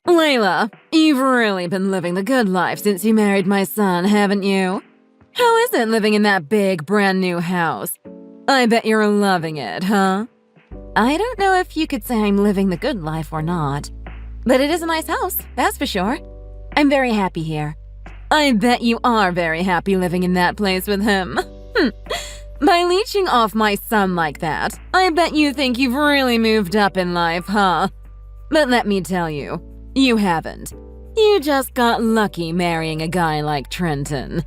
Layla, you've really been living the good life since you married my son, haven't you? How is it living in that big, brand new house? I bet you're loving it, huh? I don't know if you could say I'm living the good life or not, but it is a nice house, that's for sure. I'm very happy here. I bet you are very happy living in that place with him. By leeching off my son like that, I bet you think you've really moved up in life, huh? But let me tell you, you haven't. You just got lucky marrying a guy like Trenton.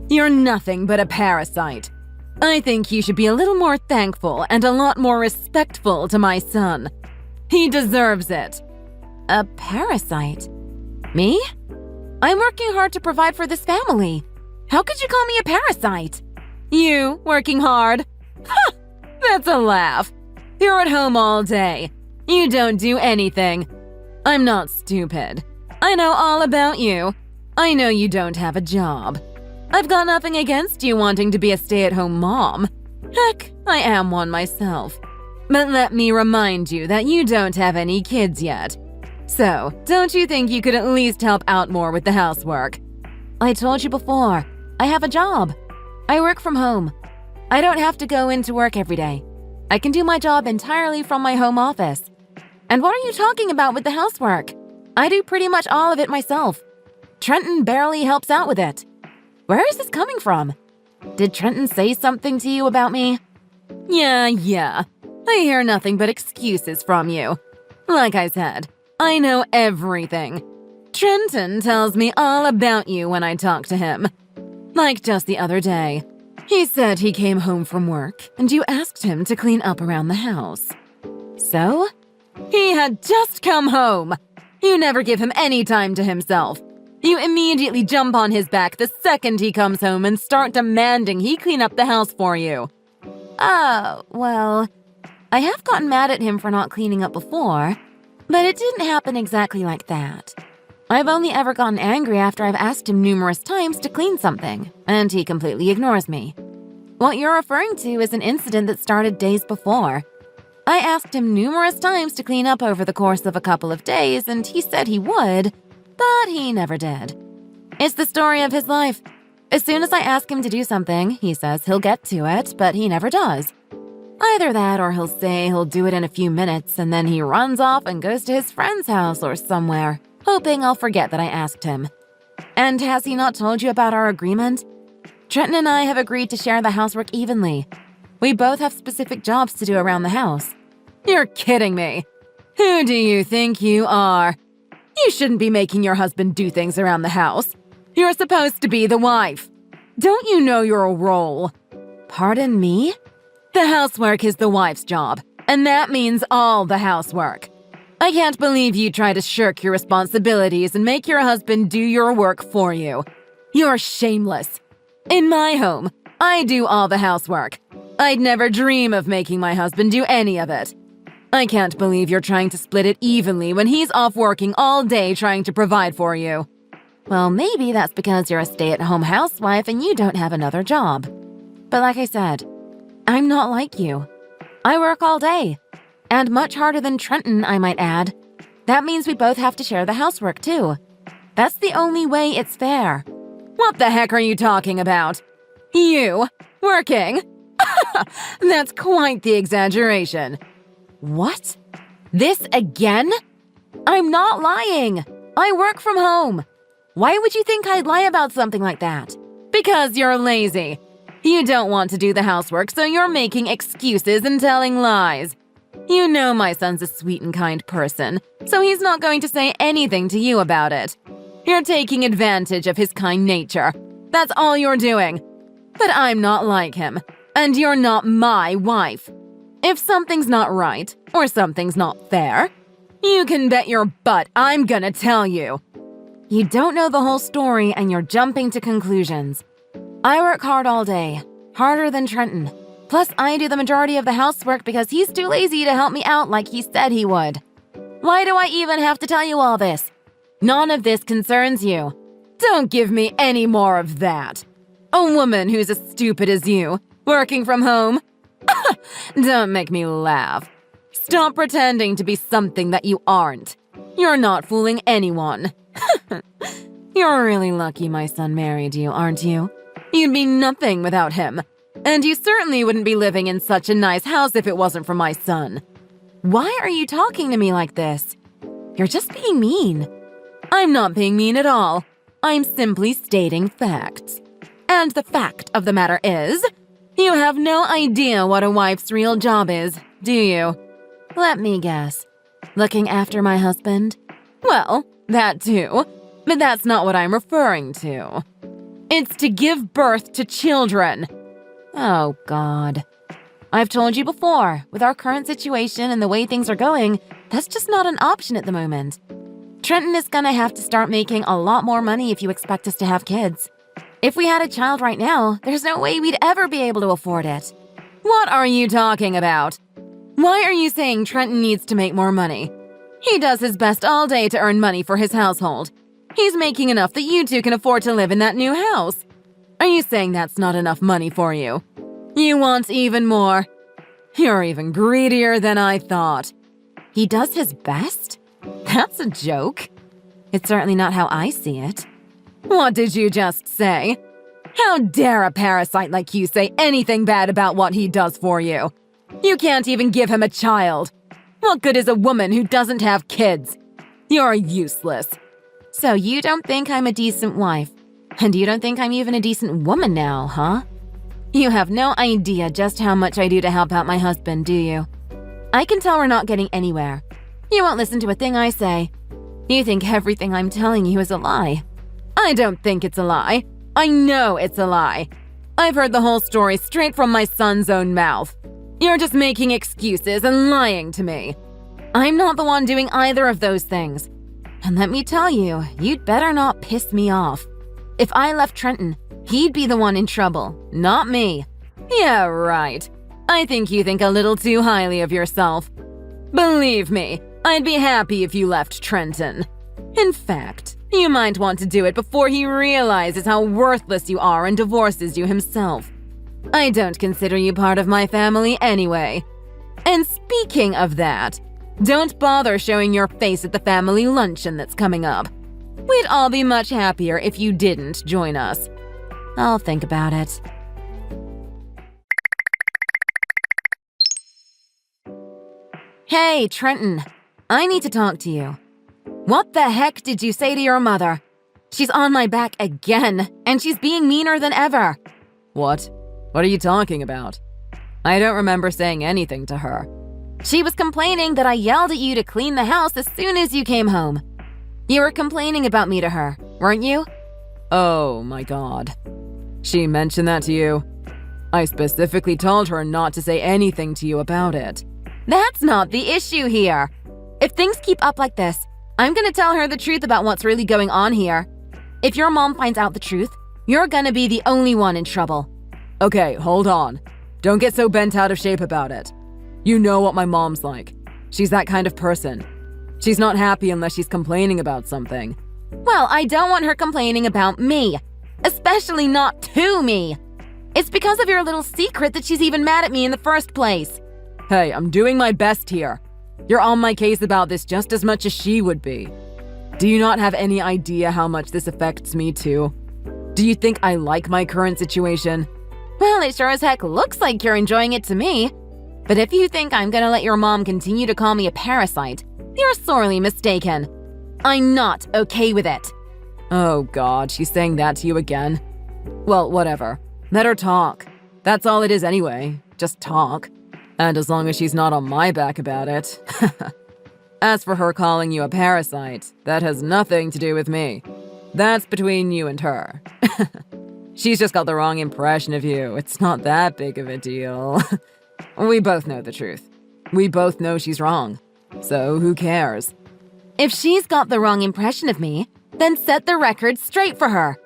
You're nothing but a parasite. I think you should be a little more thankful and a lot more respectful to my son. He deserves it. A parasite? Me? I'm working hard to provide for this family. How could you call me a parasite? You working hard? Ha! That's a laugh. You're at home all day. You don't do anything. I'm not stupid. I know all about you. I know you don't have a job. I've got nothing against you wanting to be a stay-at-home mom. Heck, I am one myself. But let me remind you that you don't have any kids yet. So, don't you think you could at least help out more with the housework? I told you before, I have a job. I work from home. I don't have to go into work every day. I can do my job entirely from my home office. And what are you talking about with the housework? I do pretty much all of it myself. Trenton barely helps out with it. Where is this coming from? Did Trenton say something to you about me? Yeah. I hear nothing but excuses from you. Like I said, I know everything. Trenton tells me all about you when I talk to him. Like just the other day. He said he came home from work and you asked him to clean up around the house. So? He had just come home. You never give him any time to himself. You immediately jump on his back the second he comes home and start demanding he clean up the house for you. Well, I have gotten mad at him for not cleaning up before, but it didn't happen exactly like that. I've only ever gotten angry after I've asked him numerous times to clean something, and he completely ignores me. What you're referring to is an incident that started days before. I asked him numerous times to clean up over the course of a couple of days, and he said he would, but he never did. It's the story of his life. As soon as I ask him to do something, he says he'll get to it, but he never does. Either that or he'll say he'll do it in a few minutes, and then he runs off and goes to his friend's house or somewhere, hoping I'll forget that I asked him. And has he not told you about our agreement? Trenton and I have agreed to share the housework evenly. We both have specific jobs to do around the house. You're kidding me. Who do you think you are? You shouldn't be making your husband do things around the house. You're supposed to be the wife. Don't you know your role? Pardon me? The housework is the wife's job, and that means all the housework. I can't believe you try to shirk your responsibilities and make your husband do your work for you. You're shameless. In my home, I do all the housework. I'd never dream of making my husband do any of it. I can't believe you're trying to split it evenly when he's off working all day trying to provide for you. Well, maybe that's because you're a stay-at-home housewife and you don't have another job. But like I said, I'm not like you. I work all day. And much harder than Trenton, I might add. That means we both have to share the housework, too. That's the only way it's fair. What the heck are you talking about? You? Working? That's quite the exaggeration. What? This again? I'm not lying. I work from home. Why would you think I'd lie about something like that? Because you're lazy. You don't want to do the housework, so you're making excuses and telling lies. You know my son's a sweet and kind person, so he's not going to say anything to you about it. You're taking advantage of his kind nature. That's all you're doing. But I'm not like him, and you're not my wife. If something's not right, or something's not fair, you can bet your butt I'm gonna tell you. You don't know the whole story and you're jumping to conclusions. I work hard all day, harder than Trenton. Plus, I do the majority of the housework because he's too lazy to help me out like he said he would. Why do I even have to tell you all this? None of this concerns you. Don't give me any more of that. A woman who's as stupid as you, working from home? Don't make me laugh. Stop pretending to be something that you aren't. You're not fooling anyone. You're really lucky my son married you, aren't you? You'd be nothing without him. And you certainly wouldn't be living in such a nice house if it wasn't for my son. Why are you talking to me like this? You're just being mean. I'm not being mean at all. I'm simply stating facts. And the fact of the matter is, you have no idea what a wife's real job is, do you? Let me guess. Looking after my husband? Well, that too. But that's not what I'm referring to. It's to give birth to children. Oh, God. I've told you before, with our current situation and the way things are going, that's just not an option at the moment. Trenton is gonna have to start making a lot more money if you expect us to have kids. If we had a child right now, there's no way we'd ever be able to afford it. What are you talking about? Why are you saying Trenton needs to make more money? He does his best all day to earn money for his household. He's making enough that you two can afford to live in that new house. Are you saying that's not enough money for you? You want even more? You're even greedier than I thought. He does his best? That's a joke. It's certainly not how I see it. What did you just say? How dare a parasite like you say anything bad about what he does for you? You can't even give him a child. What good is a woman who doesn't have kids? You're useless. So you don't think I'm a decent wife? And you don't think I'm even a decent woman now, huh? You have no idea just how much I do to help out my husband, do you? I can tell we're not getting anywhere. You won't listen to a thing I say. You think everything I'm telling you is a lie. I don't think it's a lie. I know it's a lie. I've heard the whole story straight from my son's own mouth. You're just making excuses and lying to me. I'm not the one doing either of those things. And let me tell you, you'd better not piss me off. If I left Trenton, he'd be the one in trouble, not me. Yeah, right. I think you think a little too highly of yourself. Believe me, I'd be happy if you left Trenton. In fact, you might want to do it before he realizes how worthless you are and divorces you himself. I don't consider you part of my family anyway. And speaking of that, don't bother showing your face at the family luncheon that's coming up. We'd all be much happier if you didn't join us. I'll think about it. Hey, Trenton. I need to talk to you. What the heck did you say to your mother? She's on my back again, and she's being meaner than ever. What? What are you talking about? I don't remember saying anything to her. She was complaining that I yelled at you to clean the house as soon as you came home. You were complaining about me to her, weren't you? Oh my God. She mentioned that to you? I specifically told her not to say anything to you about it. That's not the issue here. If things keep up like this, I'm gonna tell her the truth about what's really going on here. If your mom finds out the truth, you're gonna be the only one in trouble. Okay, hold on. Don't get so bent out of shape about it. You know what my mom's like. She's that kind of person. She's not happy unless she's complaining about something. Well, I don't want her complaining about me. Especially not to me. It's because of your little secret that she's even mad at me in the first place. Hey, I'm doing my best here. You're on my case about this just as much as she would be. Do you not have any idea how much this affects me too? Do you think I like my current situation? Well, it sure as heck looks like you're enjoying it to me. But if you think I'm gonna let your mom continue to call me a parasite, you're sorely mistaken. I'm not okay with it. Oh God, she's saying that to you again? Well, whatever. Let her talk. That's all it is anyway. Just talk. And as long as she's not on my back about it. As for her calling you a parasite, that has nothing to do with me. That's between you and her. She's just got the wrong impression of you. It's not that big of a deal. We both know the truth. We both know she's wrong. So who cares? If she's got the wrong impression of me, then set the record straight for her.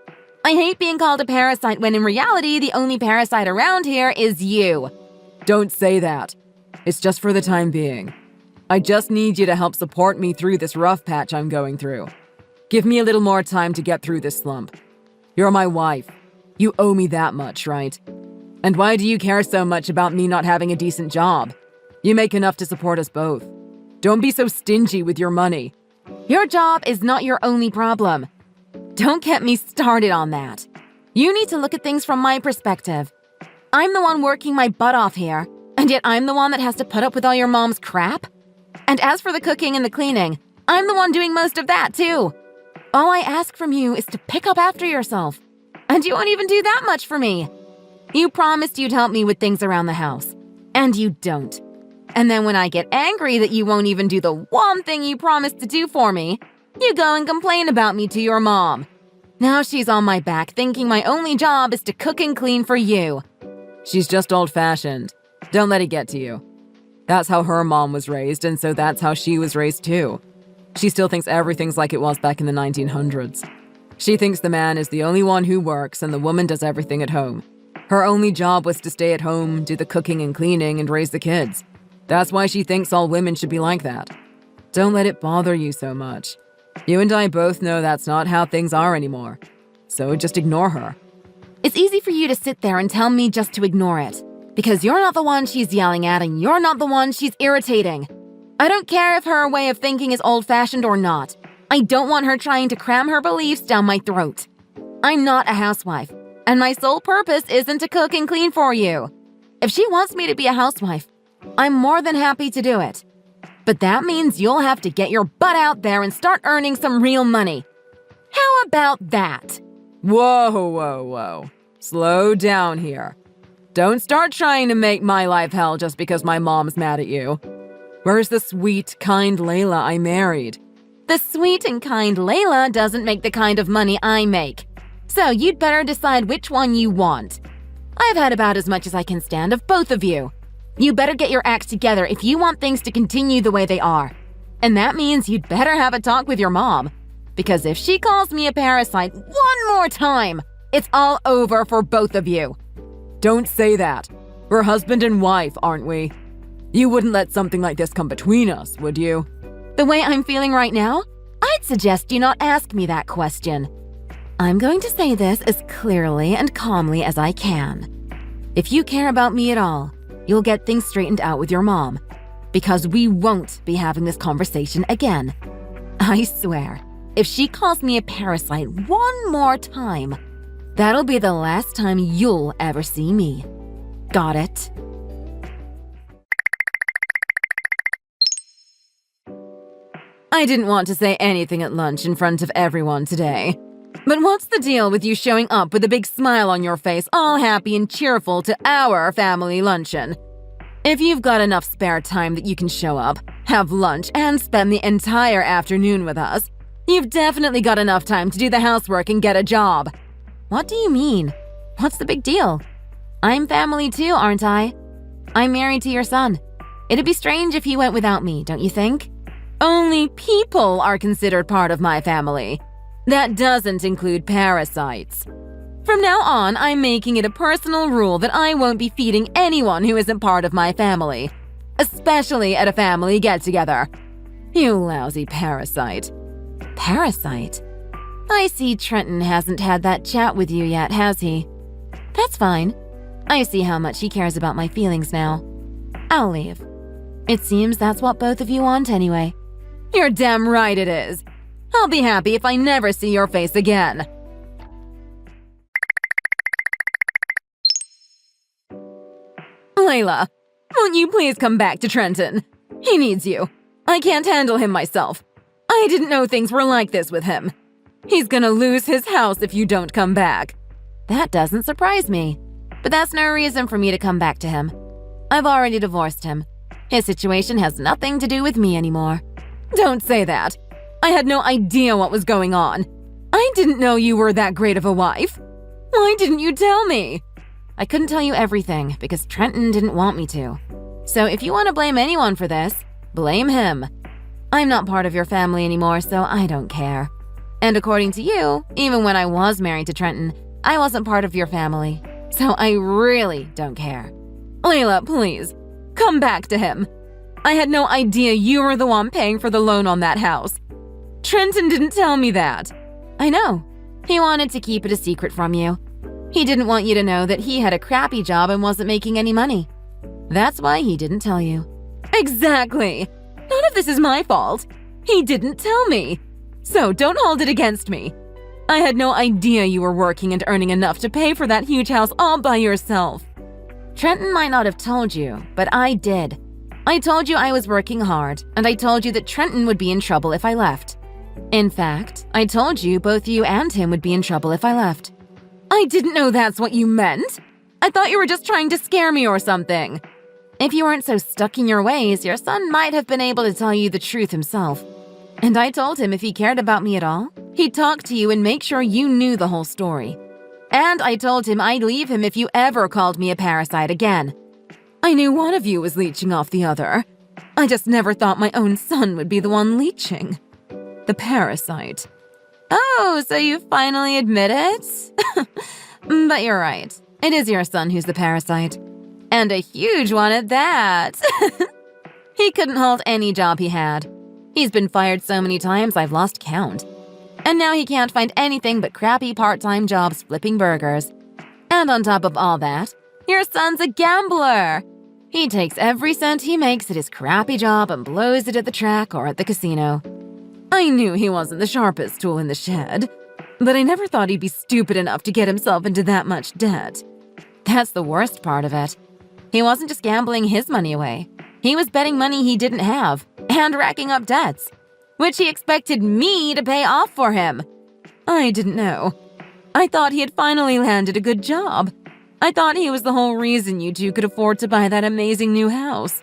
I hate being called a parasite when in reality the only parasite around here is you. Don't say that. It's just for the time being. I just need you to help support me through this rough patch I'm going through. Give me a little more time to get through this slump. You're my wife. You owe me that much, right? And why do you care so much about me not having a decent job? You make enough to support us both. Don't be so stingy with your money. Your job is not your only problem. Don't get me started on that. You need to look at things from my perspective. I'm the one working my butt off here, and yet I'm the one that has to put up with all your mom's crap? And as for the cooking and the cleaning, I'm the one doing most of that too. All I ask from you is to pick up after yourself. And you won't even do that much for me. You promised you'd help me with things around the house, and you don't. And then when I get angry that you won't even do the one thing you promised to do for me, you go and complain about me to your mom. Now she's on my back thinking my only job is to cook and clean for you. She's just old-fashioned. Don't let it get to you. That's how her mom was raised, and so that's how she was raised too. She still thinks everything's like it was back in the 1900s. She thinks the man is the only one who works and the woman does everything at home. Her only job was to stay at home, do the cooking and cleaning, and raise the kids. That's why she thinks all women should be like that. Don't let it bother you so much. You and I both know that's not how things are anymore. So just ignore her. It's easy for you to sit there and tell me just to ignore it, because you're not the one she's yelling at and you're not the one she's irritating. I don't care if her way of thinking is old-fashioned or not. I don't want her trying to cram her beliefs down my throat. I'm not a housewife, and my sole purpose isn't to cook and clean for you. If she wants me to be a housewife, I'm more than happy to do it. But that means you'll have to get your butt out there and start earning some real money. How about that? Whoa. Slow down here. Don't start trying to make my life hell just because my mom's mad at you. Where's the sweet, kind Layla I married? The sweet and kind Layla doesn't make the kind of money I make. So you'd better decide which one you want. I've had about as much as I can stand of both of you. You better get your act together if you want things to continue the way they are. And that means you'd better have a talk with your mom. Because if she calls me a parasite one more time, it's all over for both of you. Don't say that. We're husband and wife, aren't we? You wouldn't let something like this come between us, would you? The way I'm feeling right now, I'd suggest you not ask me that question. I'm going to say this as clearly and calmly as I can. If you care about me at all, you'll get things straightened out with your mom, because we won't be having this conversation again. I swear, if she calls me a parasite one more time, that'll be the last time you'll ever see me. Got it? I didn't want to say anything at lunch in front of everyone today. But what's the deal with you showing up with a big smile on your face, all happy and cheerful to our family luncheon? If you've got enough spare time that you can show up, have lunch, and spend the entire afternoon with us, you've definitely got enough time to do the housework and get a job. What do you mean? What's the big deal? I'm family too, aren't I? I'm married to your son. It'd be strange if he went without me, don't you think? Only people are considered part of my family. That doesn't include parasites. From now on, I'm making it a personal rule that I won't be feeding anyone who isn't part of my family, especially at a family get-together. You lousy parasite. Parasite? I see Trenton hasn't had that chat with you yet, has he? That's fine. I see how much he cares about my feelings now. I'll leave. It seems that's what both of you want anyway. You're damn right it is. I'll be happy if I never see your face again. Layla, won't you please come back to Trenton? He needs you. I can't handle him myself. I didn't know things were like this with him. He's gonna lose his house if you don't come back. That doesn't surprise me. But that's no reason for me to come back to him. I've already divorced him. His situation has nothing to do with me anymore. Don't say that. I had no idea what was going on. I didn't know you were that great of a wife. Why didn't you tell me? I couldn't tell you everything because Trenton didn't want me to. So if you want to blame anyone for this, blame him. I'm not part of your family anymore, so I don't care. And according to you, even when I was married to Trenton, I wasn't part of your family. So I really don't care. Layla, please, come back to him. I had no idea you were the one paying for the loan on that house. Trenton didn't tell me that. I know. He wanted to keep it a secret from you. He didn't want you to know that he had a crappy job and wasn't making any money. That's why he didn't tell you. Exactly. None of this is my fault. He didn't tell me. So don't hold it against me. I had no idea you were working and earning enough to pay for that huge house all by yourself. Trenton might not have told you, but I did. I told you I was working hard, and I told you that Trenton would be in trouble if I left. In fact, I told you both you and him would be in trouble if I left. I didn't know that's what you meant. I thought you were just trying to scare me or something. If you weren't so stuck in your ways, your son might have been able to tell you the truth himself. And I told him if he cared about me at all, he'd talk to you and make sure you knew the whole story. And I told him I'd leave him if you ever called me a parasite again. I knew one of you was leeching off the other. I just never thought my own son would be the one leeching. The parasite. Oh, so you finally admit it? But you're right. It is your son who's the parasite. And a huge one at that. He couldn't hold any job he had. He's been fired so many times I've lost count. And now he can't find anything but crappy part-time jobs flipping burgers. And on top of all that, your son's a gambler. He takes every cent he makes at his crappy job and blows it at the track or at the casino. I knew he wasn't the sharpest tool in the shed, but I never thought he'd be stupid enough to get himself into that much debt. That's the worst part of it. He wasn't just gambling his money away. He was betting money he didn't have and racking up debts, which he expected me to pay off for him. I didn't know. I thought he had finally landed a good job. I thought he was the whole reason you two could afford to buy that amazing new house.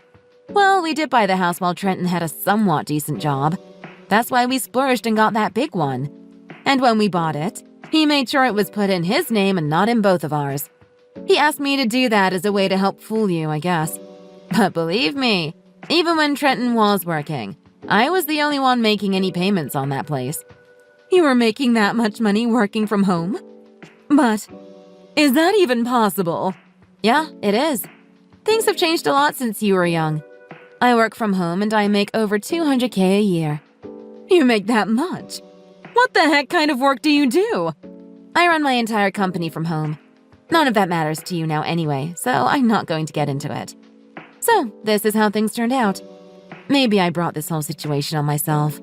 Well, we did buy the house while Trenton had a somewhat decent job. That's why we splurged and got that big one. And when we bought it, he made sure it was put in his name and not in both of ours. He asked me to do that as a way to help fool you, I guess. But believe me, even when Trenton was working, I was the only one making any payments on that place. You were making that much money working from home? But is that even possible? Yeah, it is. Things have changed a lot since you were young. I work from home and I make over $200K a year. You make that much? What the heck kind of work do you do? I run my entire company from home. None of that matters to you now anyway, so I'm not going to get into it. So, this is how things turned out. Maybe I brought this whole situation on myself.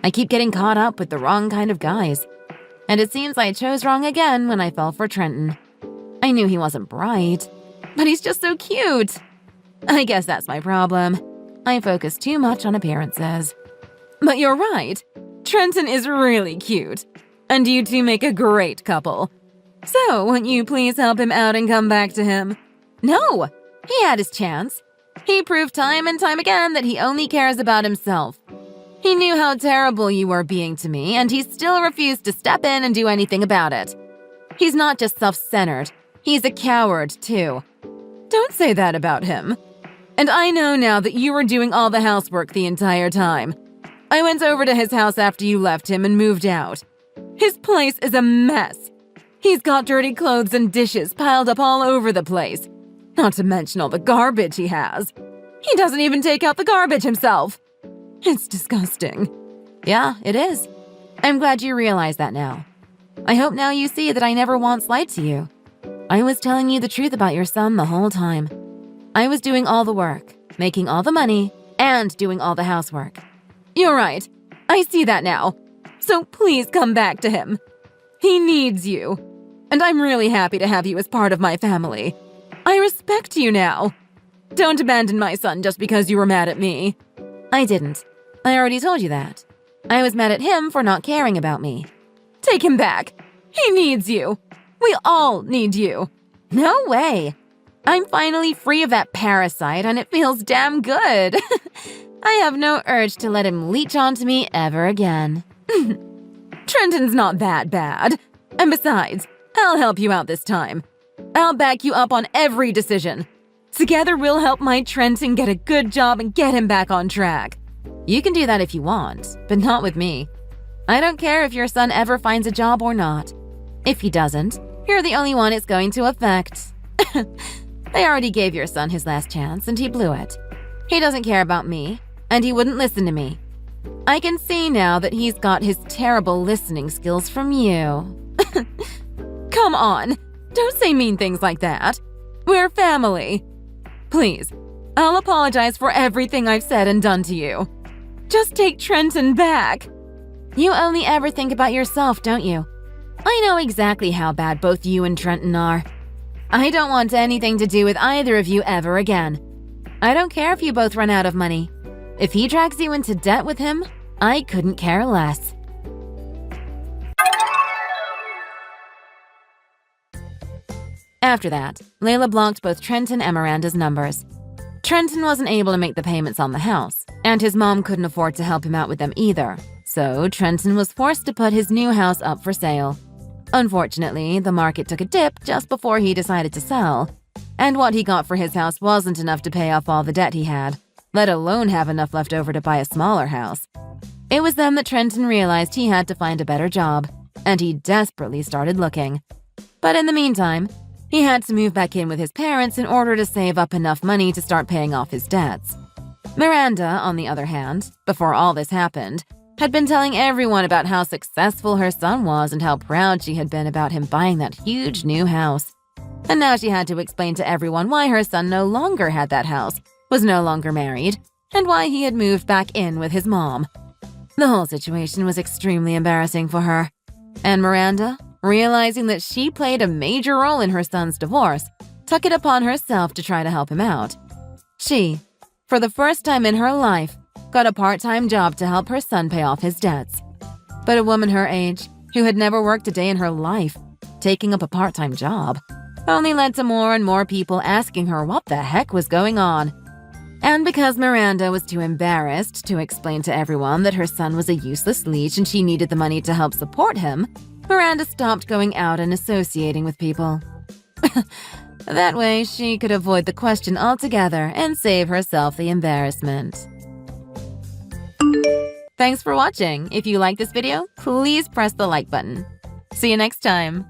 I keep getting caught up with the wrong kind of guys. And it seems I chose wrong again when I fell for Trenton. I knew he wasn't bright, but he's just so cute. I guess that's my problem. I focus too much on appearances. But you're right. Trenton is really cute. And you two make a great couple. So, won't you please help him out and come back to him? No! He had his chance. He proved time and time again that he only cares about himself. He knew how terrible you were being to me, and he still refused to step in and do anything about it. He's not just self-centered. He's a coward, too. Don't say that about him. And I know now that you were doing all the housework the entire time. I went over to his house after you left him and moved out. His place is a mess. He's got dirty clothes and dishes piled up all over the place. Not to mention all the garbage he has. He doesn't even take out the garbage himself. It's disgusting. Yeah, it is. I'm glad you realize that now. I hope now you see that I never once lied to you. I was telling you the truth about your son the whole time. I was doing all the work, making all the money, and doing all the housework. You're right. I see that now. So please come back to him. He needs you. And I'm really happy to have you as part of my family. I respect you now. Don't abandon my son just because you were mad at me. I didn't. I already told you that. I was mad at him for not caring about me. Take him back. He needs you. We all need you. No way. I'm finally free of that parasite and it feels damn good. I have no urge to let him leech onto me ever again. Trenton's not that bad. And besides, I'll help you out this time. I'll back you up on every decision. Together we'll help my Trenton get a good job and get him back on track. You can do that if you want, but not with me. I don't care if your son ever finds a job or not. If he doesn't, you're the only one it's going to affect. I already gave your son his last chance and he blew it. He doesn't care about me, and he wouldn't listen to me. I can see now that he's got his terrible listening skills from you. Come on, don't say mean things like that. We're family. Please, I'll apologize for everything I've said and done to you. Just take Trenton back. You only ever think about yourself, don't you? I know exactly how bad both you and Trenton are. I don't want anything to do with either of you ever again. I don't care if you both run out of money. If he drags you into debt with him, I couldn't care less. After that, Layla blocked both Trenton and Miranda's numbers. Trenton wasn't able to make the payments on the house, and his mom couldn't afford to help him out with them either, so Trenton was forced to put his new house up for sale. Unfortunately, the market took a dip just before he decided to sell, and what he got for his house wasn't enough to pay off all the debt he had, let alone have enough left over to buy a smaller house. It was then that Trenton realized he had to find a better job, and he desperately started looking. But in the meantime, he had to move back in with his parents in order to save up enough money to start paying off his debts. Miranda, on the other hand, before all this happened, had been telling everyone about how successful her son was and how proud she had been about him buying that huge new house. And now she had to explain to everyone why her son no longer had that house, was no longer married, and why he had moved back in with his mom. The whole situation was extremely embarrassing for her. And Miranda, realizing that she played a major role in her son's divorce, took it upon herself to try to help him out. She, for the first time in her life, got a part-time job to help her son pay off his debts. But a woman her age, who had never worked a day in her life, taking up a part-time job, only led to more and more people asking her what the heck was going on. And because Miranda was too embarrassed to explain to everyone that her son was a useless leech and she needed the money to help support him, Miranda stopped going out and associating with people. That way, she could avoid the question altogether and save herself the embarrassment. Thanks for watching. If you like this video, please press the like button. See you next time.